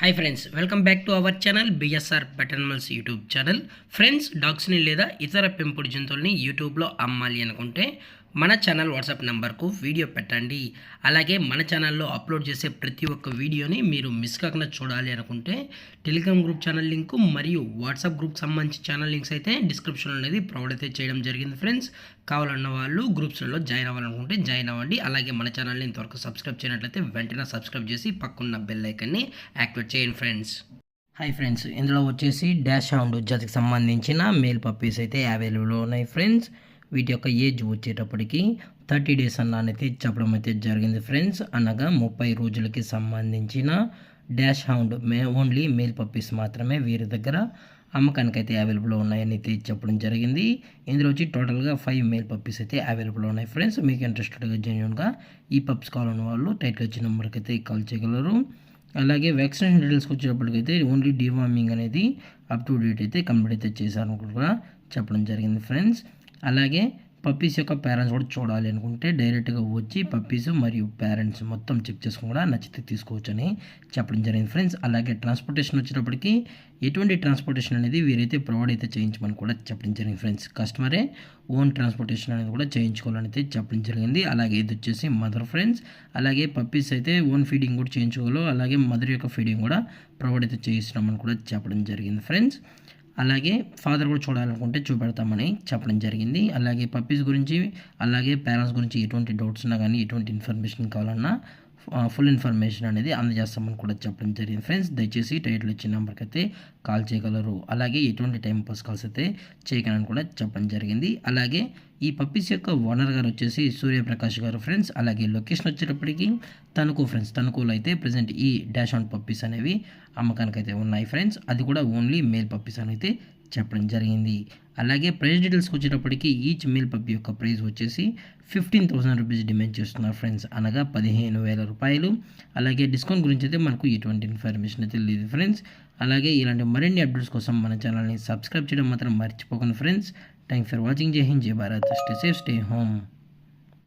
Hi friends, welcome back to our channel BSR pet animals YouTube channel. Friends, డాగ్స్ని లేదా ఇతర పెంపుడు జంతువుల్ని యూట్యూబ్లో అమ్మాలి అనుకుంటే మన ఛానల్ వాట్సాప్ నెంబర్కు వీడియో పెట్టండి. అలాగే మన ఛానల్లో అప్లోడ్ చేసే ప్రతి ఒక్క వీడియోని మీరు మిస్ కాకుండా చూడాలి అనుకుంటే టెలిగ్రామ్ గ్రూప్ ఛానల్ లింకు మరియు వాట్సాప్ గ్రూప్ సంబంధించి ఛానల్ లింక్స్ అయితే డిస్క్రిప్షన్లో అనేది ప్రొవైడ్ అయితే చేయడం జరిగింది. ఫ్రెండ్స్, కావాలన్న వాళ్ళు గ్రూప్స్లలో జాయిన్ అవ్వాలనుకుంటే జాయిన్ అవ్వండి. అలాగే మన ఛానల్ని ఇంతవరకు సబ్స్క్రైబ్ చేయనట్లయితే వెంటనే సబ్స్క్రైబ్ చేసి పక్కన్న బెల్ ఐకన్ని యాక్టివేట్ చేయండి ఫ్రెండ్స్. హాయ్ ఫ్రెండ్స్, ఇందులో వచ్చేసి డాష్ హౌండ్ జాతికి సంబంధించిన మేల్ పప్పీస్ అయితే అవైలబుల్ ఉన్నాయి ఫ్రెండ్స్. వీటి యొక్క ఏజ్ వచ్చేటప్పటికి 30 డేస్ అనేది చెప్పడం అయితే జరిగింది ఫ్రెండ్స్. అనగా 30 రోజులకి సంబంధించిన dash hound only male puppies మాత్రమే వీరి దగ్గర అమ్మకానికి అయితే అవైలబుల్ ఉన్నాయని అయితే చెప్పడం జరిగింది. ఇందులో వచ్చి టోటల్గా 5 మేల్ పప్పీస్ అయితే అవైలబుల్ ఉన్నాయి ఫ్రెండ్స్. మీకు ఇంట్రెస్టెడ్గా జెన్యూన్గా ఈ పప్స్ కావాలన్న వాళ్ళు టైటిల్ వచ్చిన నెంబర్కి అయితే కాల్ చేయగలరు. అలాగే వ్యాక్సినేషన్ డీటెయిల్స్కి వచ్చేటప్పటికైతే ఓన్లీ డీవార్మింగ్ అనేది అప్ టు డేట్ అయితే కంప్లీట్ అయితే చేశారని కూడా చెప్పడం జరిగింది ఫ్రెండ్స్. అలాగే పప్పీస్ యొక్క పేరెంట్స్ కూడా చూడాలి అనుకుంటే డైరెక్ట్గా వచ్చి పప్పీస్ మరియు పేరెంట్స్ మొత్తం చెక్ చేసుకుని కూడా నచ్చితే తీసుకోవచ్చు అని చెప్పడం జరిగింది ఫ్రెండ్స్. అలాగే ట్రాన్స్పోర్టేషన్ వచ్చేటప్పటికి ఎటువంటి ట్రాన్స్పోర్టేషన్ అనేది వీరైతే ప్రొవైడ్ అయితే చేయించమని కూడా చెప్పడం జరిగింది ఫ్రెండ్స్. కస్టమరే ఓన్ ట్రాన్స్పోర్టేషన్ అనేది కూడా చేయించుకోవాలని అయితే చెప్పడం జరిగింది. అలాగే ఇది వచ్చేసి మదర్ ఫ్రెండ్స్. అలాగే పప్పీస్ అయితే ఓన్ ఫీడింగ్ కూడా చేయించుకోవాలి. అలాగే మదర్ యొక్క ఫీడింగ్ కూడా ప్రొవైడ్ అయితే చేయిస్తున్నామని కూడా చెప్పడం జరిగింది ఫ్రెండ్స్. అలాగే ఫాదర్ కూడా చూడాలనుకుంటే చూపెడతామని చెప్పడం జరిగింది. అలాగే పప్పీస్ గురించి అలాగే పేరెంట్స్ గురించి ఎటువంటి డౌట్స్ ఉన్నా కానీ ఎటువంటి ఇన్ఫర్మేషన్ కావాలన్నా ఫుల్ ఇన్ఫర్మేషన్ అనేది అందజేస్తామని కూడా చెప్పడం జరిగింది ఫ్రెండ్స్. దయచేసి టైటిల్ ఇచ్చిన నెంబర్కి అయితే కాల్ చేయగలరు. అలాగే ఎటువంటి టైం పాస్ కాల్స్ అయితే చేయగలని కూడా చెప్పడం జరిగింది. అలాగే ఈ పప్పీస్ యొక్క ఓనర్ గారు వచ్చేసి సూర్యప్రకాష్ గారు ఫ్రెండ్స్. అలాగే లొకేషన్ వచ్చేటప్పటికి తణుకు ఫ్రెండ్స్. తణుకులో అయితే ప్రజెంట్ ఈ డాష్ ఆన్ పప్పీస్ అనేవి అమ్మకానికి అయితే ఉన్నాయి ఫ్రెండ్స్. అది కూడా ఓన్లీ మేల్ పప్పీస్ అని అయితే చెప్పడం జరిగింది. అలాగే ప్రైస్ డీటెయిల్స్కి వచ్చేటప్పటికి ఈచ్ మేల్ పప్పీ యొక్క ప్రైస్ వచ్చేసి 15,000 రూపీస్ డిమాండ్ చేస్తున్నారు ఫ్రెండ్స్. అనగా 15,000 రూపాయలు. అలాగే డిస్కౌంట్ గురించి అయితే మనకు ఎటువంటి ఇన్ఫర్మేషన్ అయితే లేదు ఫ్రెండ్స్. అలాగే ఇలాంటి మరిన్ని అప్డేట్స్ కోసం మన ఛానల్ని సబ్స్క్రైబ్ చేయడం మాత్రం మర్చిపోకండి ఫ్రెండ్స్. Thanks for watching. జై హింద్, జై Bharat. Stay safe, stay home.